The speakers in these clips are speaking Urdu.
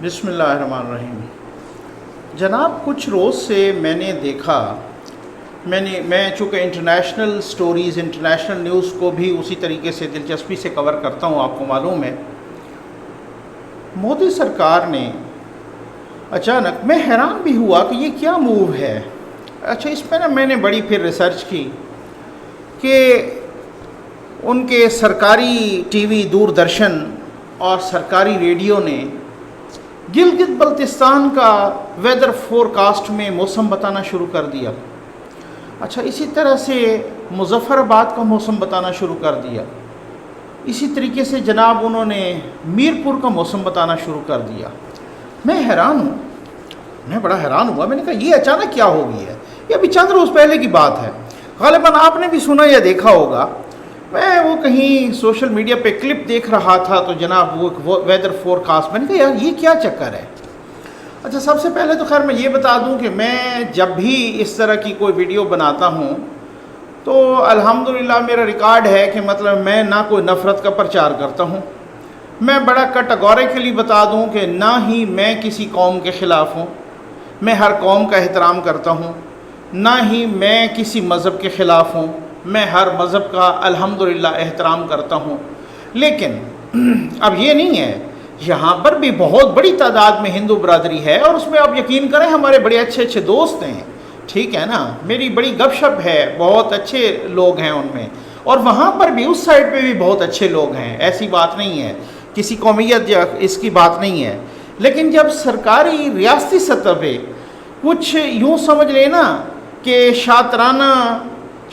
بسم اللہ الرحمن الرحیم۔ جناب کچھ روز سے میں نے دیکھا، میں چونکہ انٹرنیشنل سٹوریز، انٹرنیشنل نیوز کو بھی اسی طریقے سے دلچسپی سے کور کرتا ہوں، آپ کو معلوم ہے۔ مودی سرکار نے اچانک، میں حیران بھی ہوا کہ یہ کیا موو ہے۔ اچھا، اس پہ میں نے بڑی پھر ریسرچ کی کہ ان کے سرکاری ٹی وی دوردرشن اور سرکاری ریڈیو نے گلگت بلتستان کا ویدر فورکاسٹ میں موسم بتانا شروع کر دیا۔ اچھا، اسی طرح سے مظفر آباد کا موسم بتانا شروع کر دیا۔ اسی طریقے سے جناب انہوں نے میرپور کا موسم بتانا شروع کر دیا۔ میں حیران ہوں، میں بڑا حیران ہوا۔ میں نے کہا یہ اچانک کیا ہو گئی ہے؟ یہ ابھی چند روز پہلے کی بات ہے، غالباً آپ نے بھی سنا یا دیکھا ہوگا۔ میں وہ کہیں سوشل میڈیا پہ کلپ دیکھ رہا تھا تو جناب وہ ویدر فورکاسٹ، میں نے کہا یار یہ کیا چکر ہے۔ اچھا، سب سے پہلے تو خیر میں یہ بتا دوں کہ میں جب بھی اس طرح کی کوئی ویڈیو بناتا ہوں تو الحمدللہ میرا ریکارڈ ہے کہ مطلب میں نہ کوئی نفرت کا پرچار کرتا ہوں۔ میں بڑا کیٹیگوریکلی بتا دوں کہ نہ ہی میں کسی قوم کے خلاف ہوں، میں ہر قوم کا احترام کرتا ہوں، نہ ہی میں کسی مذہب کے خلاف ہوں، میں ہر مذہب کا الحمدللہ احترام کرتا ہوں۔ لیکن اب یہ نہیں ہے، یہاں پر بھی بہت بڑی تعداد میں ہندو برادری ہے، اور اس میں آپ یقین کریں ہمارے بڑے اچھے اچھے دوست ہیں، ٹھیک ہے نا، میری بڑی گپ شپ ہے، بہت اچھے لوگ ہیں ان میں، اور وہاں پر بھی اس سائڈ پہ بھی بہت اچھے لوگ ہیں، ایسی بات نہیں ہے، کسی قومیت یا اس کی بات نہیں ہے۔ لیکن جب سرکاری ریاستی سطح پہ کچھ یوں سمجھ لینا کہ شاطرانہ،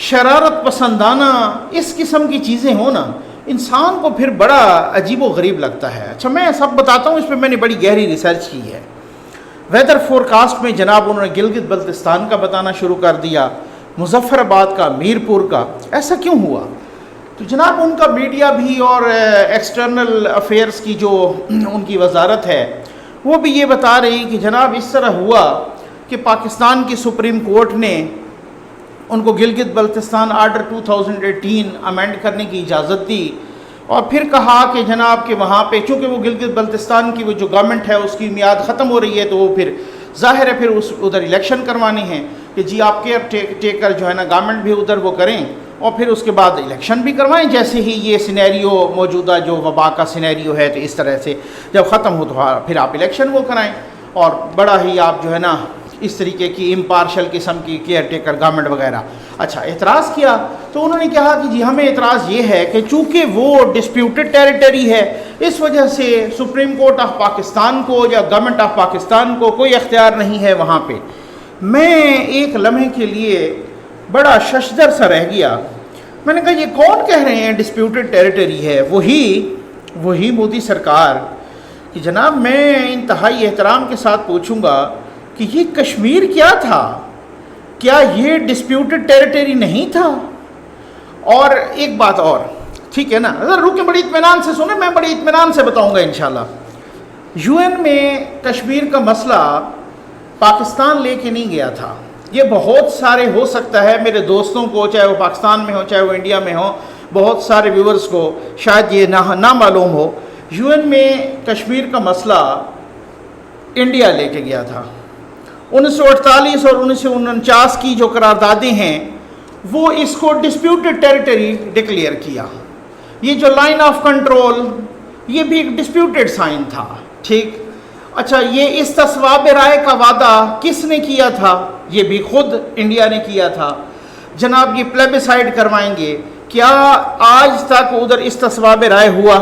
شرارت پسندانہ اس قسم کی چیزیں ہوں نا، انسان کو پھر بڑا عجیب و غریب لگتا ہے۔ اچھا، میں سب بتاتا ہوں، اس پہ میں نے بڑی گہری ریسرچ کی ہے۔ ویدر فورکاسٹ میں جناب انہوں نے گلگت بلتستان کا بتانا شروع کر دیا، مظفر آباد کا، میرپور کا۔ ایسا کیوں ہوا؟ تو جناب ان کا میڈیا بھی اور ایکسٹرنل افیئرز کی جو ان کی وزارت ہے وہ بھی یہ بتا رہی کہ جناب اس طرح ہوا کہ پاکستان کی سپریم کورٹ نے ان کو گلگت بلتستان آرڈر 2018 امینڈ کرنے کی اجازت دی، اور پھر کہا کہ جناب کہ وہاں پہ چونکہ وہ گلگت بلتستان کی وہ جو گورنمنٹ ہے اس کی میعاد ختم ہو رہی ہے، تو وہ پھر ظاہر ہے پھر ادھر الیکشن کروانے ہیں کہ جی آپ کیئر ٹیکر جو ہے نا گورنمنٹ بھی ادھر وہ کریں، اور پھر اس کے بعد الیکشن بھی کروائیں، جیسے ہی یہ سینیریو موجودہ جو وبا کا سینیریو ہے، تو اس طرح سے جب ختم ہو تو پھر آپ الیکشن وہ کرائیں، اور بڑا ہی آپ جو ہے نا اس طریقے کی امپارشل قسم کی کیئر ٹیکر گورنمنٹ وغیرہ۔ اچھا، اعتراض کیا تو انہوں نے کہا کہ جی ہمیں اعتراض یہ ہے کہ چونکہ وہ ڈسپیوٹڈ ٹیریٹری ہے، اس وجہ سے سپریم کورٹ آف پاکستان کو یا گورنمنٹ آف پاکستان کو کوئی اختیار نہیں ہے وہاں پہ۔ میں ایک لمحے کے لیے بڑا ششدر سا رہ گیا۔ میں نے کہا یہ کون کہہ رہے ہیں ڈسپیوٹڈ ٹیریٹری ہے؟ وہی مودی سرکار کہ جناب میں انتہائی احترام کے ساتھ پوچھوں گا کہ یہ کشمیر کیا تھا؟ کیا یہ ڈسپیوٹڈ ٹیریٹری نہیں تھا؟ اور ایک بات اور، ٹھیک ہے نا، اگر رکیں بڑی اطمینان سے سنیں، میں بڑی اطمینان سے بتاؤں گا انشاءاللہ۔ یو این میں کشمیر کا مسئلہ پاکستان لے کے نہیں گیا تھا۔ یہ بہت سارے ہو سکتا ہے میرے دوستوں کو، چاہے وہ پاکستان میں ہو چاہے وہ انڈیا میں ہو، بہت سارے ویورز کو شاید یہ نہ معلوم ہو، یو این میں کشمیر کا مسئلہ انڈیا لے کے گیا تھا۔ 1948 اور 1949 کی جو قراردادیں ہیں وہ اس کو ڈسپیوٹڈ ٹیریٹری ڈکلیئر کیا۔ یہ جو لائن آف کنٹرول یہ بھی ایک ڈسپیوٹڈ سائن تھا، ٹھیک۔ اچھا، یہ استصواب رائے کا وعدہ کس نے کیا تھا؟ یہ بھی خود انڈیا نے کیا تھا۔ جناب یہ پلیبیسائڈ کروائیں گے، کیا آج تک ادھر استصواب رائے ہوا؟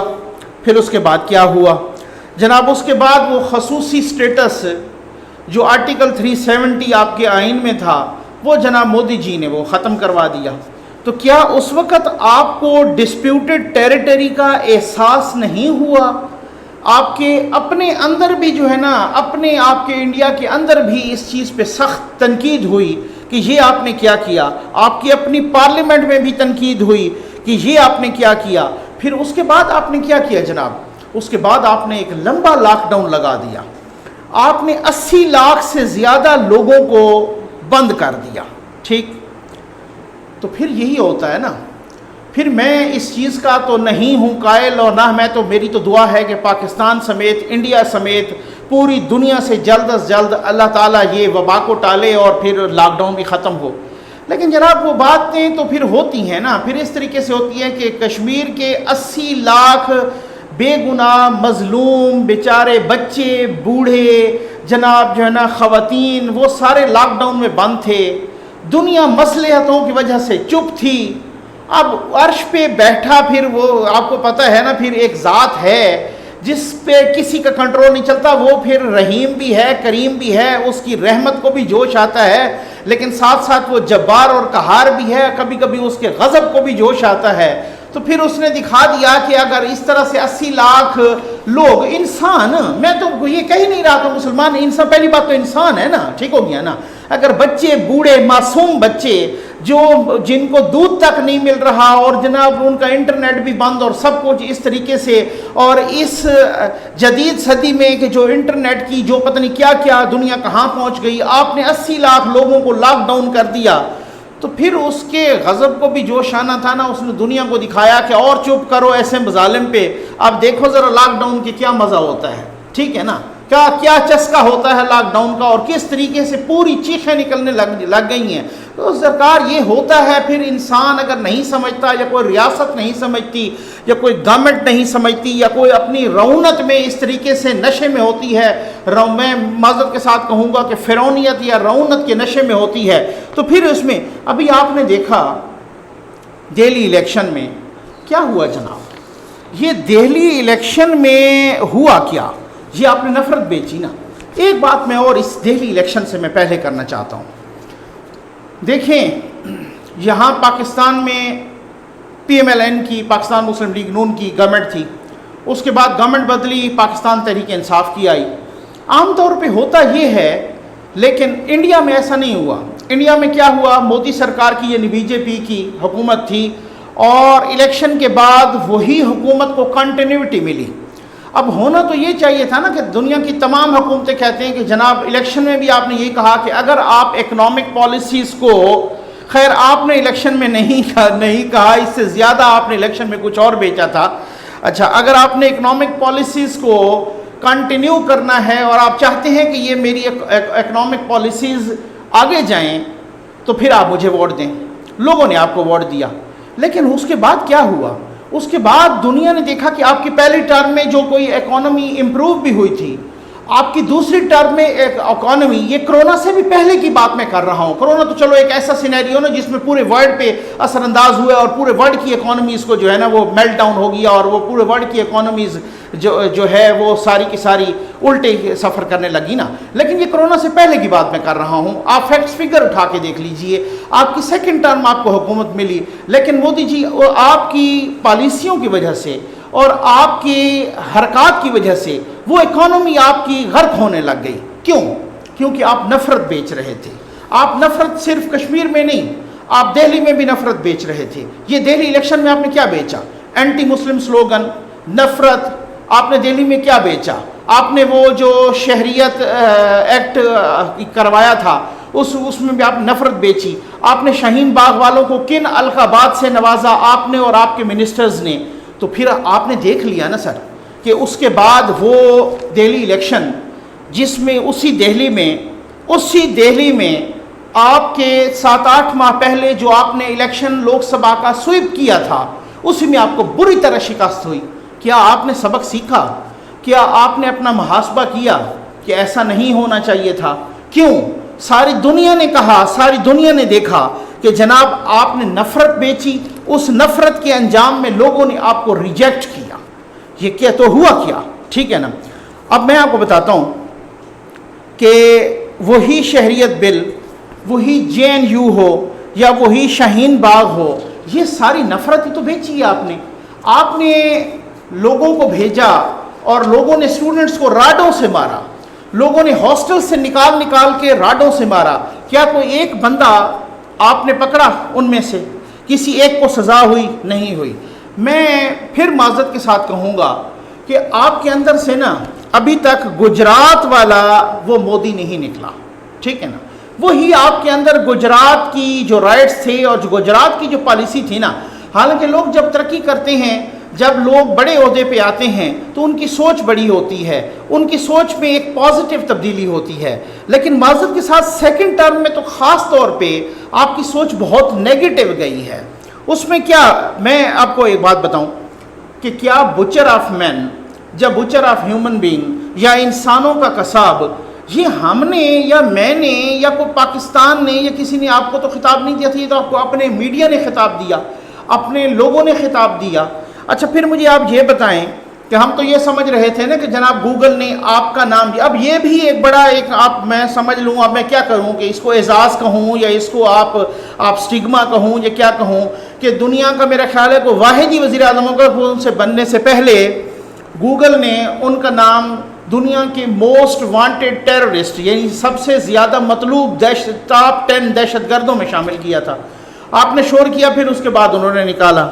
پھر اس کے بعد کیا ہوا؟ جناب اس کے بعد وہ خصوصی سٹیٹس جو آرٹیکل 370 آپ کے آئین میں تھا وہ جناب مودی جی نے وہ ختم کروا دیا۔ تو کیا اس وقت آپ کو ڈسپیوٹڈ ٹیریٹری کا احساس نہیں ہوا؟ آپ کے اپنے اندر بھی جو ہے نا، اپنے آپ کے انڈیا کے اندر بھی اس چیز پہ سخت تنقید ہوئی کہ یہ آپ نے کیا کیا، آپ کی اپنی پارلیمنٹ میں بھی تنقید ہوئی کہ یہ آپ نے کیا کیا۔ پھر اس کے بعد آپ نے کیا کیا جناب؟ اس کے بعد آپ نے ایک لمبا لاک ڈاؤن لگا دیا، آپ نے 80 لاکھ سے زیادہ لوگوں کو بند کر دیا، ٹھیک۔ تو پھر یہی ہوتا ہے نا، پھر میں اس چیز کا تو نہیں ہوں قائل، اور نہ میں تو، میری تو دعا ہے کہ پاکستان سمیت، انڈیا سمیت پوری دنیا سے جلد از جلد اللہ تعالیٰ یہ وبا کو ٹالے اور پھر لاک ڈاؤن بھی ختم ہو. لیکن جناب وہ باتیں تو پھر ہوتی ہیں نا، پھر اس طریقے سے ہوتی ہیں کہ کشمیر کے 80 لاکھ بے گناہ مظلوم بیچارے بچے بوڑھے جناب جو ہے نا خواتین، وہ سارے لاک ڈاؤن میں بند تھے. دنیا مصلحتوں کی وجہ سے چپ تھی. اب عرش پہ بیٹھا، پھر وہ آپ کو پتہ ہے نا، پھر ایک ذات ہے جس پہ کسی کا کنٹرول نہیں چلتا. وہ پھر رحیم بھی ہے، کریم بھی ہے، اس کی رحمت کو بھی جوش آتا ہے، لیکن ساتھ ساتھ وہ جبار اور قہار بھی ہے، کبھی کبھی اس کے غضب کو بھی جوش آتا ہے. تو پھر اس نے دکھا دیا کہ اگر اس طرح سے 80 لاکھ لوگ انسان، میں تو یہ کہہ نہیں رہا کہ مسلمان انسان، پہلی بات تو انسان ہے نا، ٹھیک ہو گیا نا. اگر بچے بوڑھے معصوم بچے جن کو دودھ تک نہیں مل رہا اور جناب ان کا انٹرنیٹ بھی بند اور سب کچھ اس طریقے سے، اور اس جدید صدی میں کہ جو انٹرنیٹ کی جو پتہ نہیں کیا کیا دنیا کہاں پہنچ گئی، آپ نے 80 لاکھ لوگوں کو لاک ڈاؤن کر دیا. تو پھر اس کے غضب کو بھی جوش آنا تھا نا. اس نے دنیا کو دکھایا کہ اور چپ کرو ایسے مظالم پہ. اب دیکھو ذرا لاک ڈاؤن کی کیا مزہ ہوتا ہے، ٹھیک ہے نا، کیا چسکا ہوتا ہے لاک ڈاؤن کا، اور کس طریقے سے پوری چیخیں نکلنے لگ گئی ہیں. تو سرکار یہ ہوتا ہے، پھر انسان اگر نہیں سمجھتا، یا کوئی ریاست نہیں سمجھتی، یا کوئی گورنمنٹ نہیں سمجھتی، یا کوئی اپنی رونت میں اس طریقے سے نشے میں ہوتی ہے، میں معذرت کے ساتھ کہوں گا کہ فرعونیت یا رونت کے نشے میں ہوتی ہے، تو پھر اس میں ابھی آپ نے دیکھا دہلی الیکشن میں کیا ہوا جناب. یہ دہلی الیکشن میں ہوا کیا، یہ آپ نے نفرت بیچی نا. ایک بات میں اور اس دہلی الیکشن سے میں پہلے کرنا چاہتا ہوں. دیکھیں یہاں پاکستان میں PMLN کی، پاکستان مسلم لیگ نون کی گورنمنٹ تھی، اس کے بعد گورنمنٹ بدلی، پاکستان تحریک انصاف کی آئی. عام طور پہ ہوتا یہ ہے، لیکن انڈیا میں ایسا نہیں ہوا. انڈیا میں کیا ہوا، مودی سرکار کی یعنی BJP کی حکومت تھی، اور الیکشن کے بعد وہی حکومت کو کنٹینیوٹی ملی. اب ہونا تو یہ چاہیے تھا نا کہ دنیا کی تمام حکومتیں کہتے ہیں کہ جناب الیکشن میں بھی آپ نے یہ کہا کہ اگر آپ اکنامک پالیسیز کو، خیر آپ نے الیکشن میں نہیں کہا، اس سے زیادہ آپ نے الیکشن میں کچھ اور بیچا تھا. اچھا، اگر آپ نے اکنامک پالیسیز کو کنٹینیو کرنا ہے اور آپ چاہتے ہیں کہ یہ میری اکنامک پالیسیز آگے جائیں، تو پھر آپ مجھے ووٹ دیں. لوگوں نے آپ کو ووٹ دیا. لیکن اس کے بعد کیا ہوا، اس کے بعد دنیا نے دیکھا کہ آپ کی پہلی ٹرم میں جو کوئی اکانومی امپروو بھی ہوئی تھی، آپ کی دوسری ٹرم میں ایک اکانومی، یہ کرونا سے بھی پہلے کی بات میں کر رہا ہوں. کرونا تو چلو ایک ایسا سینیریو نا جس میں پورے ورلڈ پہ اثر انداز ہوا اور پورے ورلڈ کی اکانومیز کو جو ہے نا وہ میلٹ ڈاؤن ہو گیا، اور وہ پورے ورلڈ کی اکانومیز جو ہے وہ ساری کی ساری الٹے سفر کرنے لگی نا. لیکن یہ کرونا سے پہلے کی بات میں کر رہا ہوں. آپ فیکٹس فگر اٹھا کے دیکھ لیجئے، آپ کی سیکنڈ ٹرم آپ کو حکومت ملی، لیکن مودی جی آپ کی پالیسیوں کی وجہ سے اور آپ کی حرکات کی وجہ سے وہ اکانومی آپ کی غرق ہونے لگ گئی. کیوں؟ کیونکہ آپ نفرت بیچ رہے تھے. آپ نفرت صرف کشمیر میں نہیں، آپ دہلی میں بھی نفرت بیچ رہے تھے. یہ دہلی الیکشن میں آپ نے کیا بیچا؟ اینٹی مسلم سلوگن، نفرت. آپ نے دہلی میں کیا بیچا؟ آپ نے وہ جو شہریت ایکٹ کروایا تھا اس میں بھی آپ نے نفرت بیچی. آپ نے شاہین باغ والوں کو کن القابات سے نوازا، آپ نے اور آپ کے منسٹرز نے. تو پھر آپ نے دیکھ لیا نا سر کہ اس کے بعد وہ دہلی الیکشن جس میں اسی دہلی میں آپ کے 7-8 ماہ پہلے جو آپ نے الیکشن لوک سبھا کا سویپ کیا تھا، اسی میں آپ کو بری طرح شکست ہوئی. کیا آپ نے سبق سیکھا؟ کیا آپ نے اپنا محاسبہ کیا کہ ایسا نہیں ہونا چاہیے تھا؟ کیوں؟ ساری دنیا نے کہا، ساری دنیا نے دیکھا کہ جناب آپ نے نفرت بیچی. اس نفرت کے انجام میں لوگوں نے آپ کو ریجیکٹ کیا. یہ کیا تو ہوا کیا، ٹھیک ہے نا. اب میں آپ کو بتاتا ہوں کہ وہی شہریت بل، وہی JNU ہو یا وہی شاہین باغ ہو، یہ ساری نفرت ہی تو بیچی ہے آپ نے. آپ نے لوگوں کو بھیجا اور لوگوں نے اسٹوڈنٹس کو راڈوں سے مارا، لوگوں نے ہاسٹل سے نکال کے راڈوں سے مارا. کیا کوئی ایک بندہ آپ نے پکڑا ان میں سے؟ کسی ایک کو سزا ہوئی؟ نہیں ہوئی. میں پھر معذرت کے ساتھ کہوں گا کہ آپ کے اندر سے نا ابھی تک گجرات والا وہ مودی نہیں نکلا، ٹھیک ہے نا. وہی آپ کے اندر گجرات کی جو رائٹس تھے اور جو گجرات کی جو پالیسی تھی نا، حالانکہ لوگ جب ترقی کرتے ہیں جب لوگ بڑے عہدے پہ آتے ہیں تو ان کی سوچ بڑی ہوتی ہے، ان کی سوچ میں ایک پازیٹیو تبدیلی ہوتی ہے، لیکن معذرت کے ساتھ سیکنڈ ٹرم میں تو خاص طور پہ آپ کی سوچ بہت نیگیٹو گئی ہے۔ اس میں کیا، میں آپ کو ایک بات بتاؤں کہ کیا بچر آف مین یا بچر آف ہیومن بینگ یا انسانوں کا قصاب، یہ ہم نے یا میں نے یا کوئی پاکستان نے یا کسی نے آپ کو تو خطاب نہیں دیا تھا، یہ تو آپ کو اپنے میڈیا نے خطاب دیا، اپنے لوگوں نے خطاب دیا۔ اچھا پھر مجھے آپ یہ بتائیں کہ ہم تو یہ سمجھ رہے تھے نا کہ جناب گوگل نے آپ کا نام دیا، اب یہ بھی ایک بڑا ایک آپ میں سمجھ لوں، اب میں کیا کروں کہ اس کو اعزاز کہوں یا اس کو آپ سٹگما کہوں یا کیا کہوں، کہ دنیا کا میرا خیال ہے کہ واحد ہی وزیر اعظم ہوگا ان سے بننے سے پہلے گوگل نے ان کا نام دنیا کے موسٹ وانٹڈ ٹیررسٹ، یعنی سب سے زیادہ مطلوب ٹاپ 10 دہشت گردوں میں شامل کیا تھا۔ آپ نے شور کیا، پھر اس کے بعد انہوں نے نکالا۔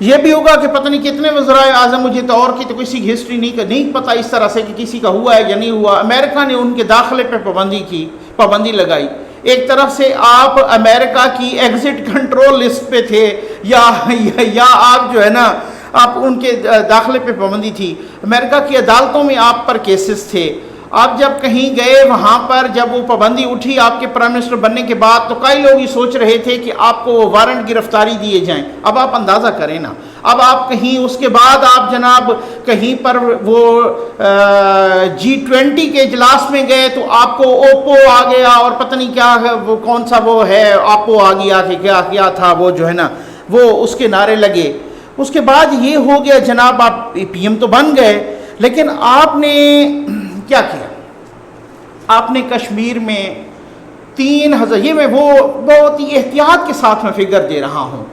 یہ بھی ہوگا کہ پتہ نہیں کتنے وزرائے اعظم، مجھے تو اور کی تو کسی کی ہسٹری نہیں پتہ اس طرح سے کہ کسی کا ہوا ہے یا نہیں ہوا، امریکہ نے ان کے داخلے پہ پابندی لگائی۔ ایک طرف سے آپ امریکہ کی ایگزٹ کنٹرول لسٹ پہ تھے یا آپ جو ہے نا آپ ان کے داخلے پہ پابندی تھی، امریکہ کی عدالتوں میں آپ پر کیسز تھے۔ آپ جب کہیں گئے وہاں پر جب وہ پابندی اٹھی آپ کے پرائم منسٹر بننے کے بعد، تو کئی لوگ یہ سوچ رہے تھے کہ آپ کو وارنٹ گرفتاری دیے جائیں۔ اب آپ اندازہ کریں نا، اب آپ کہیں اس کے بعد آپ جناب کہیں پر وہ G20 کے اجلاس میں گئے تو آپ کو اوپو آ گیا اور پتہ نہیں کیا ہے، وہ کون سا وہ ہے اوپو آ گیا کہ کیا تھا وہ جو ہے نا، وہ اس کے نعرے لگے۔ اس کے بعد یہ ہو گیا جناب آپ پی ایم تو بن گئے، لیکن آپ نے کیا کیا؟ آپ نے کشمیر میں 3000، یہ میں وہ بہت ہی احتیاط کے ساتھ میں فگر دے رہا ہوں،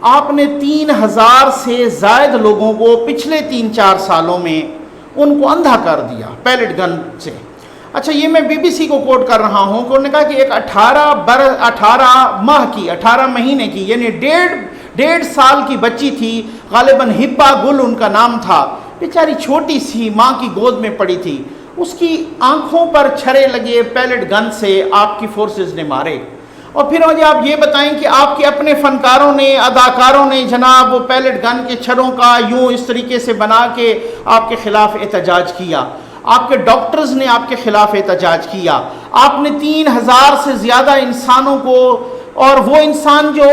آپ نے 3000 سے زائد لوگوں کو پچھلے 3-4 سالوں میں ان کو اندھا کر دیا پیلٹ گن سے۔ اچھا یہ میں BBC کو کوٹ کر رہا ہوں کہ انہوں نے کہا کہ ایک 18 مہینے کی یعنی 1.5 سال کی بچی تھی، غالباً ہبا گل ان کا نام تھا، بیچاری چھوٹی سی ماں کی گود میں پڑی تھی، اس کی آنکھوں پر چھرے لگے پیلٹ گن سے آپ کی فورسز نے مارے۔ اور پھر مجھے آپ یہ بتائیں کہ آپ کے اپنے فنکاروں نے، اداکاروں نے جناب وہ پیلٹ گن کے چھروں کا یوں اس طریقے سے بنا کے آپ کے خلاف احتجاج کیا، آپ کے ڈاکٹرز نے آپ کے خلاف احتجاج کیا، آپ نے 3000 سے زیادہ انسانوں کو، اور وہ انسان جو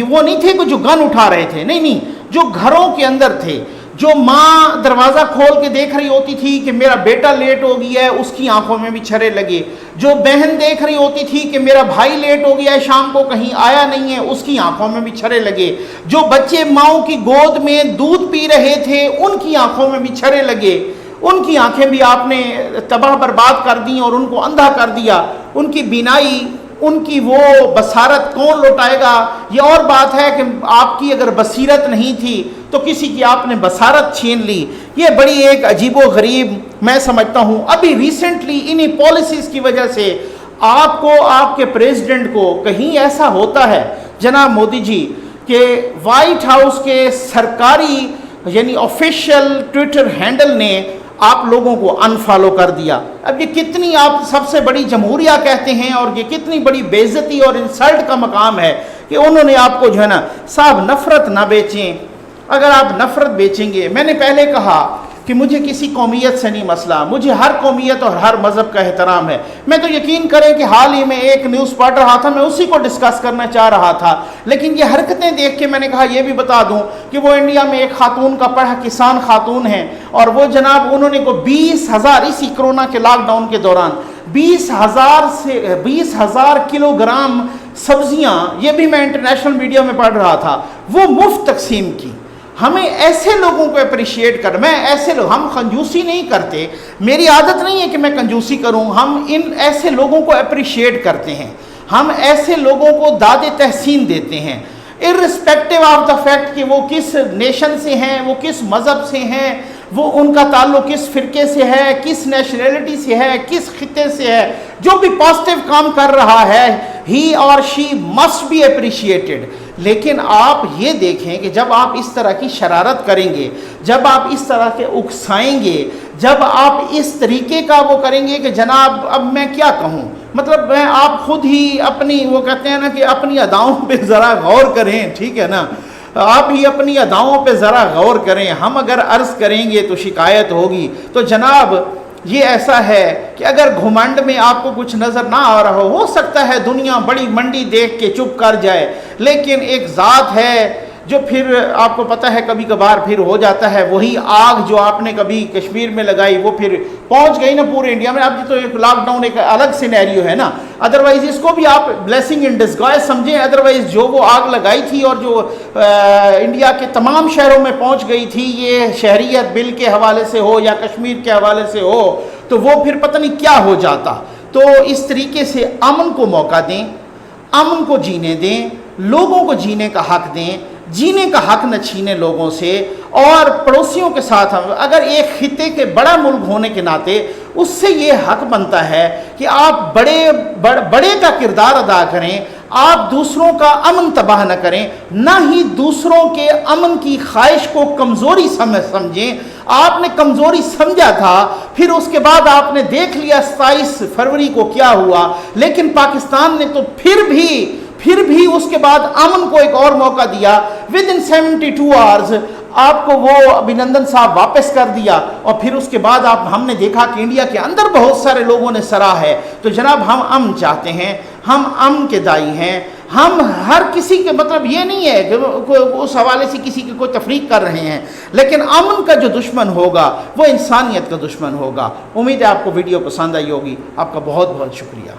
وہ نہیں تھے جو گن اٹھا رہے تھے، نہیں، جو گھروں کے اندر تھے، جو ماں دروازہ کھول کے دیکھ رہی ہوتی تھی کہ میرا بیٹا لیٹ ہو گیا ہے، اس کی آنکھوں میں بھی چھرے لگے، جو بہن دیکھ رہی ہوتی تھی کہ میرا بھائی لیٹ ہو گیا ہے شام کو کہیں آیا نہیں ہے، اس کی آنکھوں میں بھی چھرے لگے، جو بچے ماؤں کی گود میں دودھ پی رہے تھے ان کی آنکھوں میں بھی چھرے لگے، ان کی آنکھیں بھی آپ نے تباہ برباد کر دیں اور ان کو اندھا کر دیا، ان کی بینائی، ان کی وہ بصارت کون لوٹائے گا؟ یہ اور بات ہے کہ آپ کی اگر بصیرت نہیں تھی تو کسی کی آپ نے بصارت چھین لی۔ یہ بڑی ایک عجیب و غریب میں سمجھتا ہوں، ابھی ریسنٹلی انہی پالیسیز کی وجہ سے آپ کو، آپ کے پریزیڈنٹ کو کہیں ایسا ہوتا ہے جناب مودی جی کہ وائٹ ہاؤس کے سرکاری یعنی آفیشیل ٹویٹر ہینڈل نے آپ لوگوں کو انفالو کر دیا۔ اب یہ کتنی آپ سب سے بڑی جمہوریہ کہتے ہیں اور یہ کتنی بڑی بے عزتی اور انسلٹ کا مقام ہے کہ انہوں نے آپ کو جو ہے نا، صاحب نفرت نہ بیچیں۔ اگر آپ نفرت بیچیں گے، میں نے پہلے کہا کہ مجھے کسی قومیت سے نہیں مسئلہ، مجھے ہر قومیت اور ہر مذہب کا احترام ہے۔ میں تو یقین کریں کہ حال ہی میں ایک نیوز پڑھ رہا تھا، میں اسی کو ڈسکس کرنا چاہ رہا تھا، لیکن یہ حرکتیں دیکھ کے میں نے کہا یہ بھی بتا دوں کہ وہ انڈیا میں ایک خاتون کا پڑھا کسان خاتون ہیں، اور وہ جناب انہوں نے 20,000 اسی کرونا کے لاک ڈاؤن کے دوران 20,000 کلو گرام سبزیاں، یہ بھی میں انٹرنیشنل میڈیا میں پڑھ رہا تھا، وہ مفت تقسیم کی۔ ہمیں ایسے لوگوں کو اپریشیٹ کر، میں ایسے لوگ، ہم کنجوسی نہیں کرتے، میری عادت نہیں ہے کہ میں کنجوسی کروں، ہم ان ایسے لوگوں کو اپریشیٹ کرتے ہیں، ہم ایسے لوگوں کو داد تحسین دیتے ہیں، ارسپیکٹیو آف دا فیکٹ کہ وہ کس نیشن سے ہیں، وہ کس مذہب سے ہیں، وہ ان کا تعلق کس فرقے سے ہے، کس نیشنلٹی سے ہے، کس خطے سے ہے، جو بھی پازیٹیو کام کر رہا ہے ہی اور شی مسٹ بی اپریشیٹڈ۔ لیکن آپ یہ دیکھیں کہ جب آپ اس طرح کی شرارت کریں گے، جب آپ اس طرح کے اکسائیں گے، جب آپ اس طریقے کا وہ کریں گے کہ جناب اب میں کیا کہوں، مطلب میں آپ خود ہی اپنی وہ کہتے ہیں نا کہ اپنی اداؤں پہ ذرا غور کریں، ٹھیک ہے نا، آپ ہی اپنی اداؤں پہ ذرا غور کریں، ہم اگر عرض کریں گے تو شکایت ہوگی۔ تو جناب یہ ایسا ہے کہ اگر گھمنڈ میں آپ کو کچھ نظر نہ آ رہا ہو سکتا ہے دنیا بڑی منڈی دیکھ کے چپ کر جائے، لیکن ایک ذات ہے جو پھر آپ کو پتہ ہے کبھی کبھار پھر ہو جاتا ہے، وہی آگ جو آپ نے کبھی کشمیر میں لگائی وہ پھر پہنچ گئی نا پورے انڈیا میں۔ اب تو ایک لاک ڈاؤن ایک الگ سینیریو ہے نا، ادروائز اس کو بھی آپ بلیسنگ ان ڈسگائز سمجھیں۔ ادروائز جو وہ آگ لگائی تھی اور جو انڈیا کے تمام شہروں میں پہنچ گئی تھی، یہ شہریت بل کے حوالے سے ہو یا کشمیر کے حوالے سے ہو، تو وہ پھر پتہ نہیں کیا ہو جاتا۔ تو اس طریقے سے امن کو موقع دیں، امن کو جینے دیں، لوگوں کو جینے کا حق دیں، جینے کا حق نہ چھینے لوگوں سے۔ اور پڑوسیوں کے ساتھ اگر ایک خطے کے بڑا ملک ہونے کے ناطے اس سے یہ حق بنتا ہے کہ آپ بڑے کا کردار ادا کریں، آپ دوسروں کا امن تباہ نہ کریں، نہ ہی دوسروں کے امن کی خواہش کو کمزوری سمجھیں۔ آپ نے کمزوری سمجھا تھا، پھر اس کے بعد آپ نے دیکھ لیا 27 فروری کو کیا ہوا، لیکن پاکستان نے تو پھر بھی اس کے بعد امن کو ایک اور موقع دیا۔ within 72 hours آپ کو وہ ابھینندن صاحب واپس کر دیا، اور پھر اس کے بعد ہم نے دیکھا کہ انڈیا کے اندر بہت سارے لوگوں نے سراہا ہے۔ تو جناب ہم امن چاہتے ہیں، ہم امن کے دائی ہیں، ہم ہر کسی کے مطلب یہ نہیں ہے کہ اس حوالے سے کسی کی کوئی تفریق کر رہے ہیں، لیکن امن کا جو دشمن ہوگا وہ انسانیت کا دشمن ہوگا۔ امید ہے آپ کو ویڈیو پسند آئی ہوگی۔ آپ کا بہت بہت شکریہ۔